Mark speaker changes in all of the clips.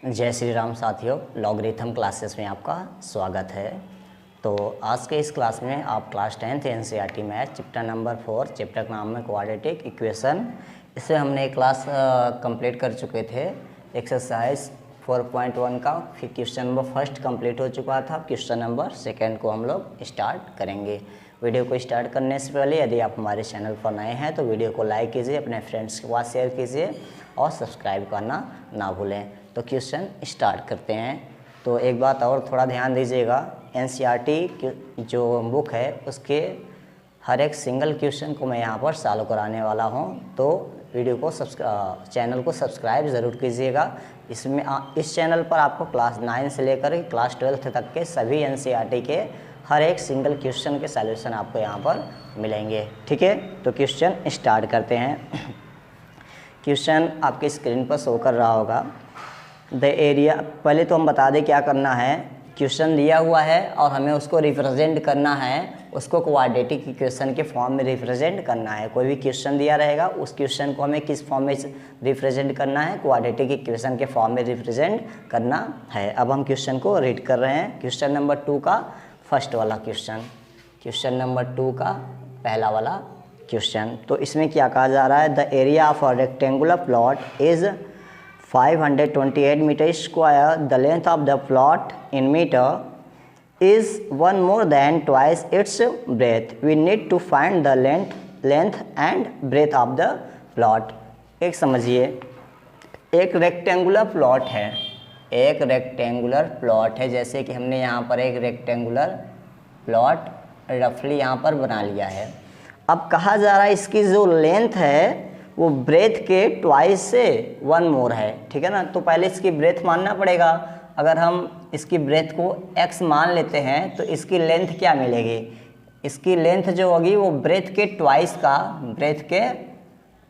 Speaker 1: जय श्री राम साथियों, logarithm classes में आपका स्वागत है। तो आज के इस क्लास में आप class 10th NCERT math chapter number 4, chapter का नाम है क्वाड्रेटिक इक्वेशन। इससे हमने एक क्लास कंप्लीट कर चुके थे एक्सरसाइज 4.1 का। फिर क्वेश्चन नंबर फर्स्ट कंप्लीट हो चुका था, क्वेश्चन नंबर सेकंड को हम लोग स्टार्ट करेंगे। वीडियो को स्टार्ट करने से पहले यदि आप हमारे चैनल पर नए हैं तो वीडियो को लाइक कीजिए, अपने फ्रेंड्स के पास शेयर कीजिए और सब्सक्राइब करना ना भूलें। तो क्वेश्चन स्टार्ट करते हैं। तो एक बात और थोड़ा ध्यान दीजिएगा, एनसीईआरटी जो बुक है उसके हर एक सिंगल क्वेश्चन को मैं यहाँ पर सॉल्व कराने वाला हूँ। तो वीडियो को चैनल को सब्सक्राइब ज़रूर कीजिएगा। इसमें इस चैनल पर आपको क्लास 9 से लेकर क्लास 12 तक के सभी एनसीईआरटी के हर एक सिंगल क्वेश्चन के सॉल्यूशन आपको यहाँ पर मिलेंगे। ठीक है, तो क्वेश्चन स्टार्ट करते हैं। क्वेश्चन आपके स्क्रीन पर शो कर रहा होगा। द एरिया, पहले तो हम बता दें क्या करना है। क्वेश्चन दिया हुआ है और हमें उसको रिप्रेजेंट करना है, उसको क्वाड्रेटिक इक्वेशन के फॉर्म में रिप्रेजेंट करना है। कोई भी क्वेश्चन दिया रहेगा उस क्वेश्चन को हमें किस फॉर्म में रिप्रेजेंट करना है, क्वाड्रेटिक इक्वेशन के फॉर्म में रिप्रेजेंट करना है। अब हम क्वेश्चन को रीड कर रहे हैं। क्वेश्चन नंबर 2 का फर्स्ट वाला क्वेश्चन नंबर 2 का पहला वाला क्वेश्चन। तो इसमें क्या कहा जा रहा है, the area of a rectangular plot is 528 metre square, the length of the plot in metre is 1 more than twice its breadth. We need to find the length and breadth of the plot. एक समझिए, एक rectangular plot है, एक rectangular plot है। जैसे कि हमने यहाँ पर एक रेक्टेंगुलर प्लॉट रफली यहाँ पर बना लिया है। अब कहा जा रहा है इसकी जो लेंथ है वो ब्रेथ के ट्वाइस से 1 more है। ठीक है ना, तो पहले इसकी ब्रेथ मानना पड़ेगा। अगर हम इसकी ब्रेथ को x मान लेते हैं तो इसकी लेंथ क्या मिलेगी, इसकी लेंथ जो होगी वो ब्रेथ के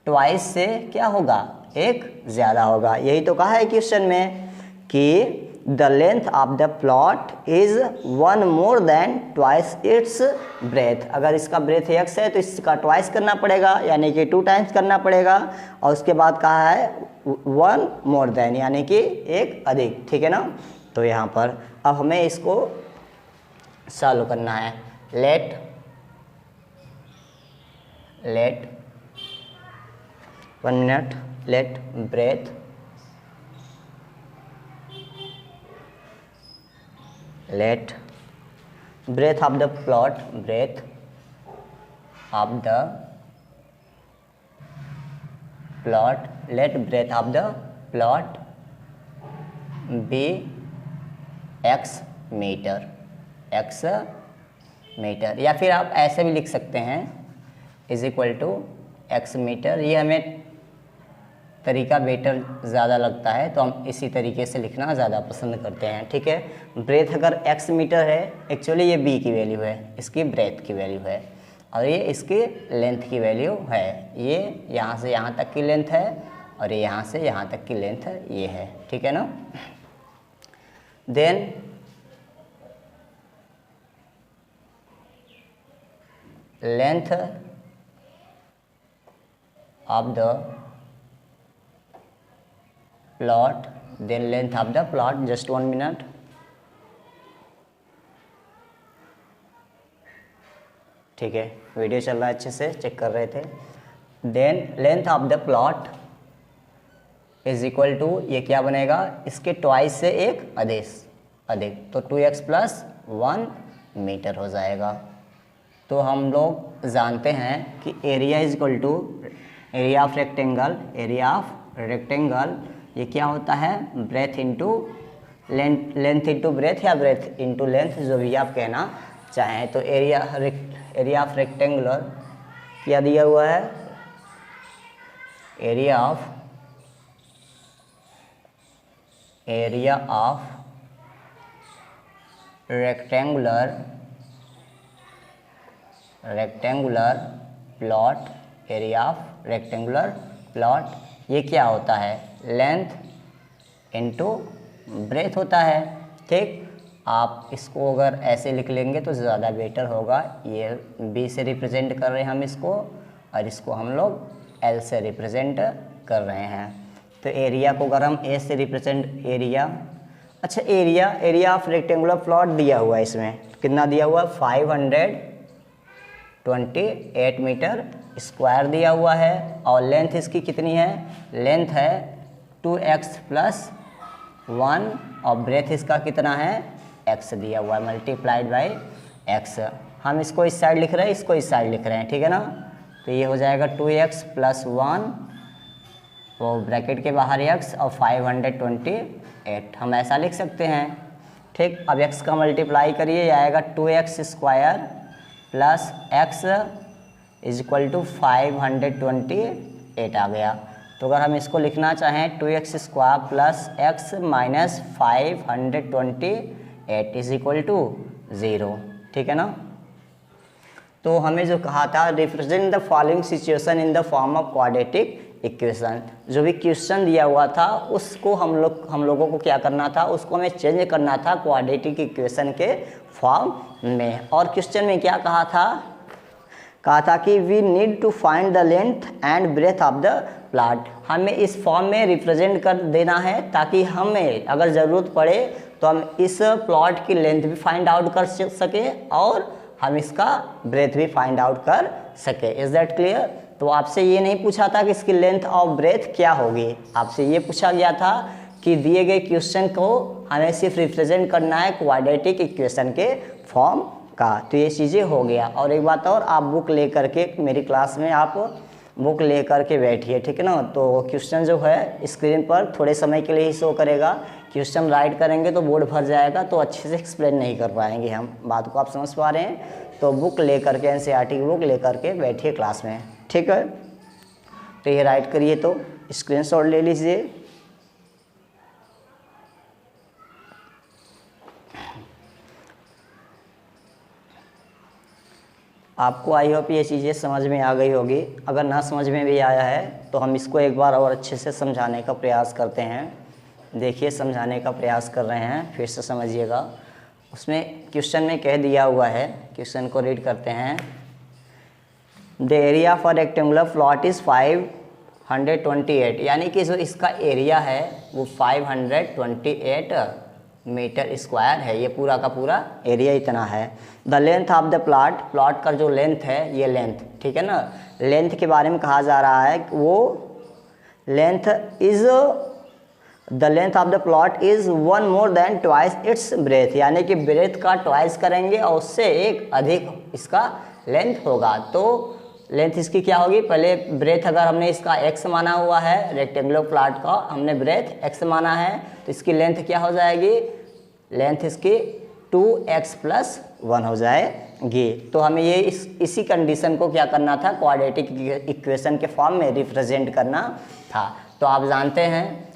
Speaker 1: ट्वाइस से क्या होगा, एक ज़्यादा होगा। यही तो कहा है क्वेश्चन में कि the length of the plot is 1 more than twice its breadth। अगर इसका ब्रेथ x है तो इसका ट्वाइस करना पड़ेगा, यानी कि 2 times करना पड़ेगा। और उसके बाद कहा है 1 more than, यानी कि एक अधिक। ठीक है ना, तो यहाँ पर अब हमें इसको सॉल्व करना है। Let breadth of the plot be x metre, या फिर आप ऐसे भी लिख सकते हैं is equal to x metre. ये हमें तरीका बेटर ज़्यादा लगता है तो हम इसी तरीके से लिखना ज़्यादा पसंद करते हैं। ठीक है, ब्रेथ अगर x मीटर है, एक्चुअली ये b की वैल्यू है, इसकी ब्रेथ की वैल्यू है, और ये इसकी लेंथ की वैल्यू है। ये यहाँ से यहाँ तक की लेंथ है और ये यहाँ से यहाँ तक की लेंथ ये है। ठीक है ना, then length of the plot, then length of the plot, just 1 minute। ठीक है, वीडियो चल रहा है, अच्छे से चेक कर रहे थे। Then length of the plot is equal to, ये क्या बनेगा, इसके ट्वाइस से एक अधिक, तो 2x + 1 मीटर हो जाएगा। तो हम लोग जानते हैं कि area is equal to area of rectangle, ये क्या होता है, breadth into length into breadth या ब्रेथ इंटू लेंथ, जो भी आप कहना चाहें। तो एरिया ऑफ रेक्टेंगुलर क्या दिया हुआ है, area of rectangular plot, area of rectangular plot ये क्या होता है, लेंथ इंटू ब्रेथ होता है। ठीक, आप इसको अगर ऐसे लिख लेंगे तो ज़्यादा बेटर होगा। ये b से रिप्रेजेंट कर रहे हैं हम इसको, और इसको हम लोग l से रिप्रेजेंट कर रहे हैं। तो एरिया को अगर हम ए से रिप्रेजेंट एरिया, अच्छा एरिया ऑफ रेक्टेंगुलर प्लॉट दिया हुआ है, इसमें कितना दिया हुआ है 528 मीटर स्क्वायर दिया हुआ है और लेंथ इसकी कितनी है, लेंथ है 2x + 1 और ब्रेथ इसका कितना है x दिया हुआ है मल्टीप्लाइड बाई x। हम इसको इस साइड लिख रहे हैं, इसको इस साइड लिख रहे हैं, ठीक है ना। तो ये हो जाएगा 2x + 1 वो ब्रैकेट के बाहर x और 528 हम ऐसा लिख सकते हैं, ठीक। अब x का मल्टीप्लाई करिए, ये आएगा 2x² + x = 528 आ गया। तो अगर हम इसको लिखना चाहें 2x² + x - 528 = 0, ठीक है ना। तो हमें जो कहा था represent the following situation in the form of quadratic equation, जो भी क्वेश्चन दिया हुआ था उसको हम लोगों को क्या करना था, उसको हमें चेंज करना था क्वाड्रेटिक इक्वेशन के फॉर्म में। और क्वेश्चन में क्या कहा था कि we need to find the length and breadth of the plot. हमें इस फॉर्म में रिप्रेजेंट कर देना है ताकि हमें अगर ज़रूरत पड़े तो हम इस प्लॉट की लेंथ भी फाइंड आउट कर सके और हम इसका ब्रेथ भी फाइंड आउट कर सके। Is that clear. तो आपसे ये नहीं पूछा था कि इसकी लेंथ और ब्रेथ क्या होगी, आपसे ये पूछा गया था कि दिए गए क्वेश्चन को हमें सिर्फ रिप्रेजेंट करना है क्वाड्रेटिक इक्वेशन के फॉर्म का। तो ये चीज़ें हो गया। और एक बात और, आप बुक ले करके मेरी क्लास में आप बुक ले करके बैठिए, ठीक है ना। तो क्वेश्चन जो है स्क्रीन पर थोड़े समय के लिए ही शो करेगा, क्वेश्चन राइट करेंगे तो बोर्ड भर जाएगा, तो अच्छे से एक्सप्लेन नहीं कर पाएंगे हम। बात को आप समझ पा रहे हैं। तो बुक ले करके एनसीईआरटी की बुक ले करके बैठिए क्लास में, ठीक है। तो ये राइट करिए, तो स्क्रीनशॉट ले लीजिए। आपको आई होप ये चीज़ें समझ में आ गई होगी। अगर ना समझ में भी आया है तो हम इसको एक बार और अच्छे से समझाने का प्रयास करते हैं। देखिए समझाने का प्रयास कर रहे हैं, फिर से समझिएगा। उसमें क्वेश्चन में कह दिया हुआ है, क्वेश्चन को रीड करते हैं। The area for rectangular plot is 528, यानी कि जो इसका एरिया है वो 528 मीटर स्क्वायर है। ये पूरा का पूरा एरिया इतना है। The length of the plot का जो लेंथ है, ये लेंथ, ठीक है ना। लेंथ के बारे में कहा जा रहा है कि वो length is the length of the plot is 1 more than twice it's breath, यानी कि ब्रेथ का ट्वाइस करेंगे और उससे एक अधिक इसका लेंथ होगा। तो लेंथ इसकी क्या होगी, पहले ब्रेथ अगर हमने इसका x माना हुआ है, रेक्टेंगुलर प्लॉट का हमने ब्रेथ x माना है, तो इसकी लेंथ क्या हो जाएगी, लेंथ इसकी 2x + 1 हो जाएगी। तो हमें ये इसी कंडीशन को क्या करना था, क्वाड्रेटिक इक्वेशन के फॉर्म में रिप्रेजेंट करना था। तो आप जानते हैं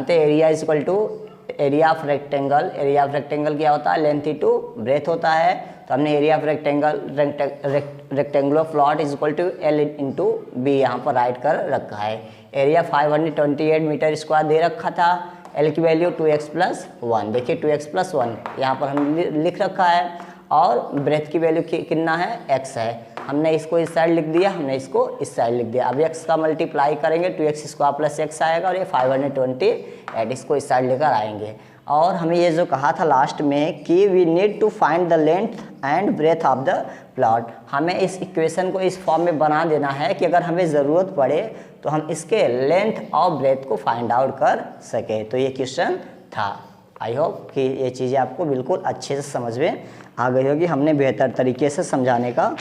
Speaker 1: area equal to area of rectangle. Area of rectangle क्या होता है, लेंथ इंटू ब्रेथ होता है। तो हमने area of rectangular plot is equal to L into B यहाँ पर राइट कर रखा है। एरिया 528 मीटर स्क्वायर दे रखा था। L की वैल्यू 2x + 1, देखिए 2x + 1 यहाँ पर हम लिख रखा है। और ब्रेथ की वैल्यू कितना है, x है। हमने इसको इस साइड लिख दिया, हमने इसको इस साइड लिख दिया। अब x का मल्टीप्लाई करेंगे 2x² + x आएगा और ये 528 इसको इस साइड लेकर आएंगे। और हमें ये जो कहा था लास्ट में कि we need to find the length and breadth of the plot, हमें इस इक्वेशन को इस फॉर्म में बना देना है कि अगर हमें ज़रूरत पड़े तो हम इसके लेंथ और ब्रेथ को फाइंड आउट कर सके। तो ये क्वेश्चन था। आई होप कि ये चीज़ें आपको बिल्कुल अच्छे से समझ में आ गई होगी। हमने बेहतर तरीके से समझाने का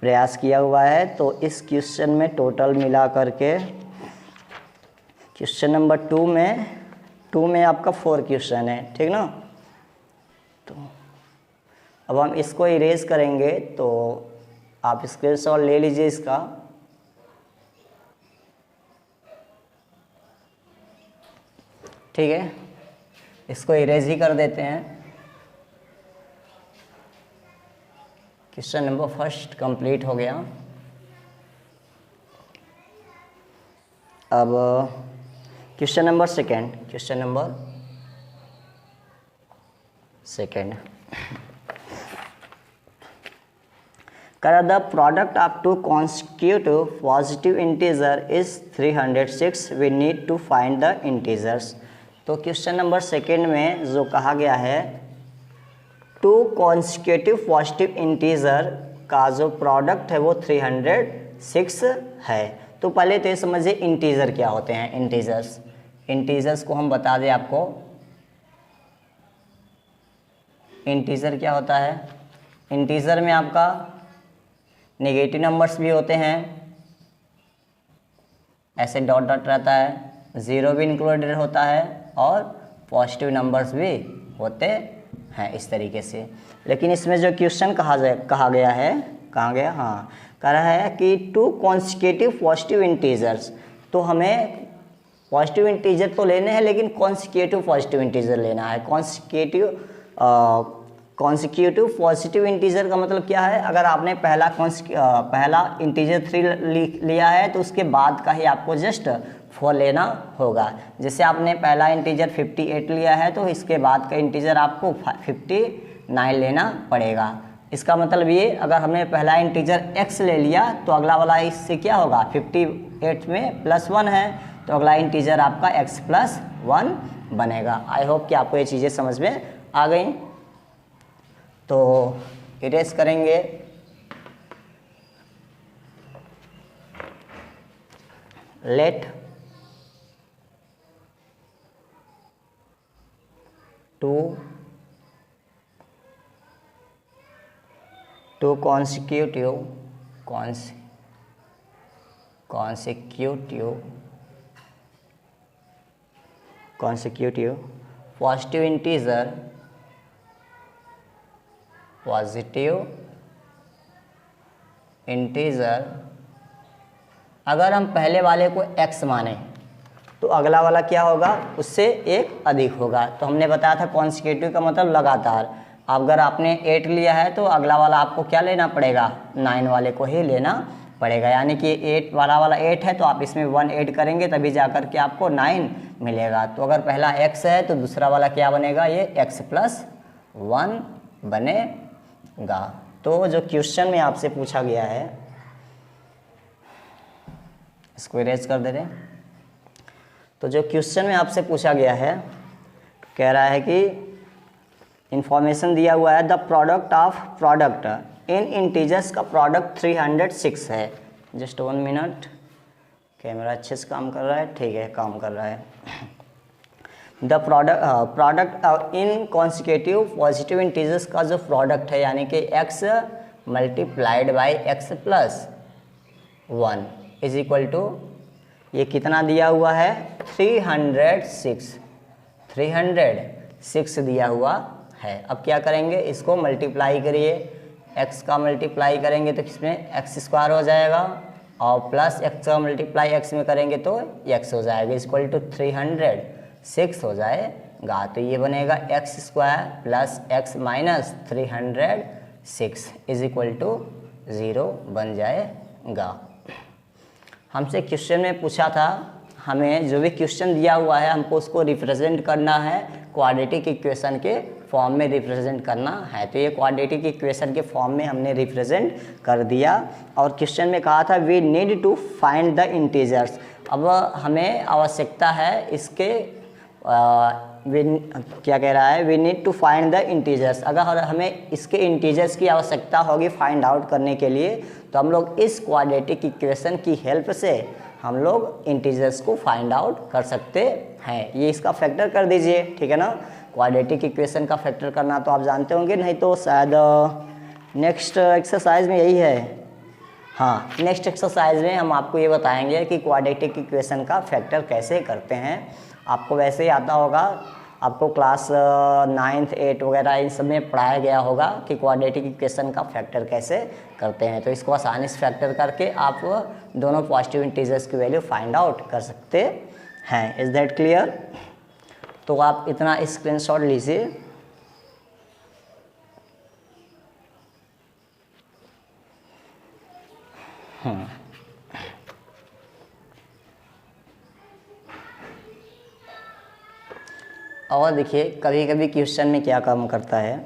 Speaker 1: प्रयास किया हुआ है। तो इस क्वेश्चन में टोटल मिला करके क्वेश्चन नंबर 2 में आपका 4 क्वेश्चन है, ठीक ना। तो अब हम इसको इरेज करेंगे, तो आप स्क्रीनशॉट ले लीजिए इसका। ठीक है, इसको इरेज ही कर देते हैं। क्वेश्चन नंबर 1 कंप्लीट हो गया। अब क्वेश्चन नंबर 2 कह the product of two consecutive positive integer is 306, we need to find the integers. तो क्वेश्चन नंबर सेकेंड में जो कहा गया है टू कॉन्सिक्यूटिव पॉजिटिव इंटीजर का जो प्रोडक्ट है वो 306 है। तो पहले तो ये समझिए इंटीजर क्या होते हैं। इंटीजर्स को हम बता दें आपको, इंटीजर क्या होता है। इंटीजर में आपका नेगेटिव नंबर्स भी होते हैं, ऐसे डॉट डॉट रहता है, ज़ीरो भी इंक्लूडेड होता है और पॉजिटिव नंबर्स भी होते हैं इस तरीके से। लेकिन इसमें जो क्वेश्चन कहा गया है, कह रहा है कि टू कॉन्सिक्यूटिव पॉजिटिव इंटीजर्स। तो हमें पॉजिटिव इंटीजर तो लेने हैं लेकिन कॉन्सिक्यूटिव पॉजिटिव इंटीजर लेना है। कॉन्सिक्यूटिव पॉजिटिव इंटीजर का मतलब क्या है, अगर आपने पहला इंटीजर 3 लिया है तो उसके बाद का ही आपको जस्ट 4 लेना होगा। जैसे आपने पहला इंटीजर 58 लिया है तो इसके बाद का इंटीजर आपको 59 लेना पड़ेगा। इसका मतलब ये, अगर हमने पहला इंटीजर x ले लिया तो अगला वाला इससे क्या होगा, 58 में +1 है तो अगला इंटीजर आपका x + 1 बनेगा। आई होप कि आपको ये चीज़ें समझ में आ गई। तो इरेज करेंगे। Let two consecutive positive integer अगर हम पहले वाले को x माने तो अगला वाला क्या होगा, उससे एक अधिक होगा। तो हमने बताया था कॉन्सिक्यूटिव का मतलब लगातार। अगर आपने 8 लिया है तो अगला वाला आपको क्या लेना पड़ेगा, 9 वाले को ही लेना पड़ेगा। यानी कि 8 वाला 8 है तो आप इसमें 1 ऐड करेंगे तभी जाकर के आपको 9 मिलेगा। तो अगर पहला x है तो दूसरा वाला क्या बनेगा, ये x + 1 बनेगा। तो जो क्वेश्चन में आपसे पूछा गया है, इसको इरेज कर दे रहे। तो जो क्वेश्चन में आपसे पूछा गया है, कह रहा है कि इंफॉर्मेशन दिया हुआ है द प्रोडक्ट इन इंटीजर्स का प्रोडक्ट 306 है। जस्ट 1 मिनट, कैमरा अच्छे से काम कर रहा है, ठीक है काम कर रहा है। The product in consecutive positive integers का जो प्रोडक्ट है यानी कि x × x + 1 is equal to, ये कितना दिया हुआ है, 306 दिया हुआ है। अब क्या करेंगे, इसको मल्टीप्लाई करिए, x का मल्टीप्लाई करेंगे तो किसमें x² हो जाएगा और प्लस x का मल्टीप्लाई x में करेंगे तो x हो जाएगा, इक्वल टू 306 हो जाएगा। तो ये बनेगा x² + x - 306 is equal to 0 बन जाएगा। हमसे क्वेश्चन में पूछा था, हमें जो भी क्वेश्चन दिया हुआ है हमको उसको रिप्रेजेंट करना है, क्वाड्रेटिक इक्वेशन के फॉर्म में रिप्रेजेंट करना है। तो ये क्वाड्रेटिक इक्वेशन के फॉर्म में हमने रिप्रेजेंट कर दिया। और क्वेश्चन में कहा था we need to find the integers. अब हमें आवश्यकता है इसके क्या कह रहा है, we need to find the integers. अगर हमें इसके इंटीजर्स की आवश्यकता होगी फाइंड आउट करने के लिए तो हम लोग इस क्वाड्रेटिक इक्वेशन की हेल्प से हम लोग इंटीजर्स को फाइंड आउट कर सकते हैं। ये इसका फैक्टर कर दीजिए, ठीक है ना। क्वाड्रेटिक इक्वेशन का फैक्टर करना तो आप जानते होंगे, नहीं तो शायद नेक्स्ट एक्सरसाइज में यही है। हाँ, नेक्स्ट एक्सरसाइज में हम आपको ये बताएंगे कि क्वाड्रेटिक इक्वेशन का फैक्टर कैसे करते हैं। आपको वैसे ही आता होगा, आपको क्लास 9th 8 वगैरह इन सब में पढ़ाया गया होगा कि क्वाड्रेटिक इक्वेशन का फैक्टर कैसे करते हैं। तो इसको आसानी से फैक्टर करके आप दोनों पॉजिटिव इंटीजर्स की वैल्यू फाइंड आउट कर सकते हैं। Is that clear? तो आप इतना स्क्रीनशॉट लीजिए। और देखिए कभी कभी क्वेश्चन में क्या काम करता है,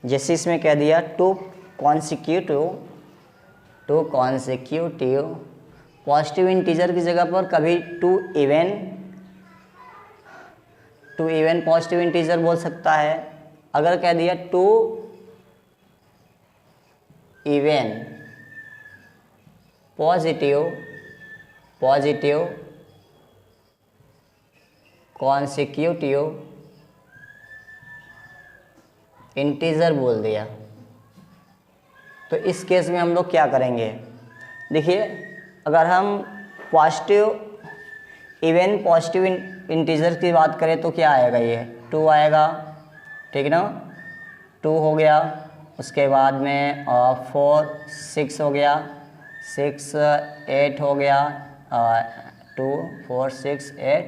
Speaker 1: जैसे इसमें कह दिया to consecutive 2 consecutive positive integer की जगह पर कभी 2 इवन पॉजिटिव इंटीजर बोल सकता है। अगर कह दिया 2 इवन पॉजिटिव कॉन्सिक्यूटिव इंटीजर बोल दिया, तो इस केस में हम लोग क्या करेंगे? देखिए, अगर हम इवन पॉजिटिव इंटीजर की बात करें तो क्या आएगा? ये 2 आएगा, ठीक ना? 2 हो गया, उसके बाद में 4 6 हो गया, 6 8 हो गया, 2 4 6 8,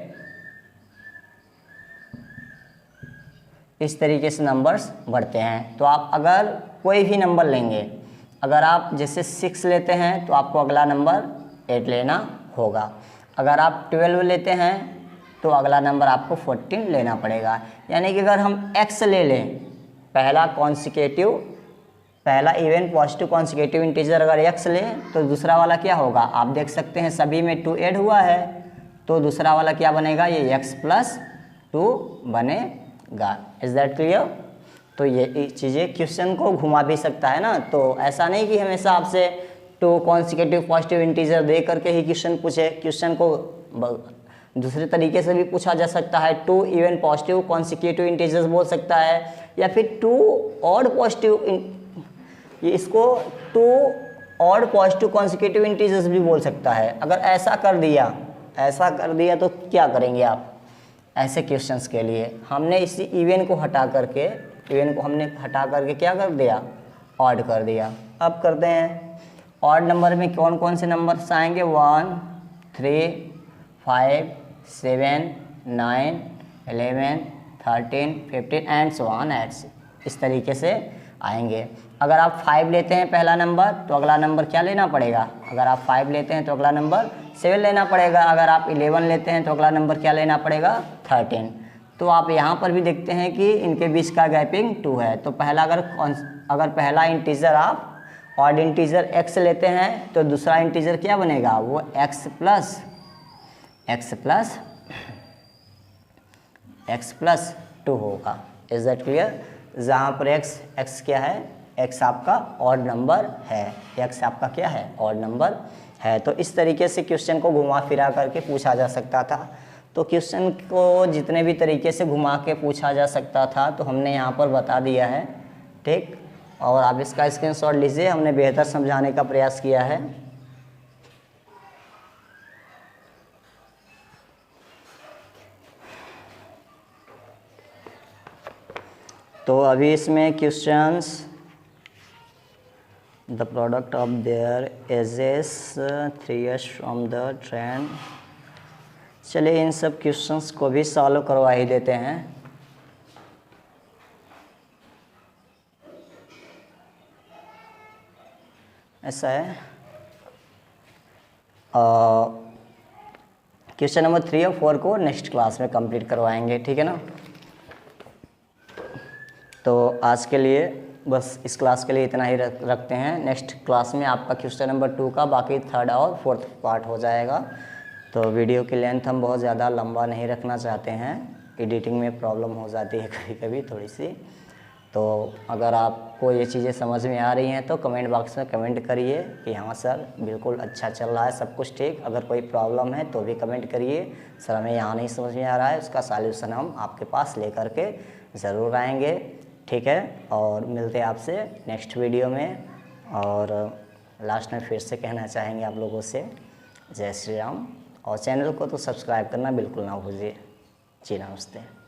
Speaker 1: इस तरीके से नंबर्स बढ़ते हैं। तो आप अगर कोई भी नंबर लेंगे, अगर आप जैसे 6 लेते हैं तो आपको अगला नंबर 8 लेना होगा। अगर आप 12 लेते हैं तो अगला नंबर आपको 14 लेना पड़ेगा। यानी कि अगर हम x ले लें, पहला इवन पॉजिटिव कॉन्सिक्यूटिव इंटीजर अगर x लें तो दूसरा वाला क्या होगा? आप देख सकते हैं सभी में 2 ऐड हुआ है, तो दूसरा वाला क्या बनेगा? ये x + 2 बनेगा। Is that clear? तो ये चीज़ें क्वेश्चन को घुमा भी सकता है ना। तो ऐसा नहीं कि हमेशा आपसे 2 कॉन्सिक्यूटिव पॉजिटिव इंटीजर दे करके ही क्वेश्चन पूछे, क्वेश्चन को दूसरे तरीके से भी पूछा जा सकता है। 2 इवन पॉजिटिव कॉन्सिक्यूटिव इंटीजर्स बोल सकता है, या फिर 2 ऑड पॉजिटिव, इसको 2 ऑड पॉजिटिव कॉन्सिक्यूटिव इंटीजर्स भी बोल सकता है। अगर ऐसा कर दिया तो क्या करेंगे आप? ऐसे क्वेश्चंस के लिए हमने इसी इवन को हटा करके क्या कर दिया? ऑड कर दिया। अब करते हैं ऑड नंबर में कौन कौन से नंबर्स आएंगे? 1 3 5 7 9 11 13 15 एंड सो ऑन एट्स, इस तरीके से आएंगे। अगर आप 5 लेते हैं पहला नंबर तो अगला नंबर क्या लेना पड़ेगा? अगर आप 5 लेते हैं तो अगला नंबर 7 लेना पड़ेगा। अगर आप 11 लेते हैं तो अगला नंबर क्या लेना पड़ेगा? 13। तो आप यहाँ पर भी देखते हैं कि इनके बीच का गैपिंग 2 है। तो अगर पहला इंटीजर आप ऑड इंटीजर x लेते हैं तो दूसरा इंटीजर क्या बनेगा? वो x प्लस 2 होगा। Is that clear? जहाँ पर x क्या है? x आपका ऑड नंबर है। x आपका क्या है? ऑड नंबर है। तो इस तरीके से क्वेश्चन को घुमा फिरा करके पूछा जा सकता था। तो क्वेश्चन को जितने भी तरीके से घुमा के पूछा जा सकता था तो हमने यहाँ पर बता दिया है, ठीक। और आप इसका स्क्रीनशॉट लीजिए, हमने बेहतर समझाने का प्रयास किया है। तो अभी इसमें questions, the product of their edges 3 years from the trend. चलिए इन सब क्वेश्चंस को भी सॉल्व करवा ही देते हैं। ऐसा है, क्वेश्चन नंबर 3 और 4 को नेक्स्ट क्लास में कंप्लीट करवाएंगे, ठीक है ना। तो आज के लिए बस इस क्लास के लिए इतना ही रखते हैं। नेक्स्ट क्लास में आपका क्वेश्चन नंबर 2 का बाकी 3rd और 4th पार्ट हो जाएगा। तो वीडियो की लेंथ हम बहुत ज़्यादा लंबा नहीं रखना चाहते हैं, एडिटिंग में प्रॉब्लम हो जाती है कभी कभी थोड़ी सी। तो अगर आपको ये चीज़ें समझ में आ रही हैं तो कमेंट बॉक्स में कमेंट करिए कि हाँ सर बिल्कुल अच्छा चल रहा है, सब कुछ ठीक। अगर कोई प्रॉब्लम है तो भी कमेंट करिए, सर हमें यहाँ नहीं समझ में आ रहा है, उसका सॉल्यूशन हम आपके पास लेकर के ज़रूर आएंगे, ठीक है। और मिलते हैं आपसे नेक्स्ट वीडियो में। और लास्ट में फिर से कहना चाहेंगे आप लोगों से जय श्री राम। और चैनल को तो सब्सक्राइब करना बिल्कुल ना भूलिए। जी नमस्ते।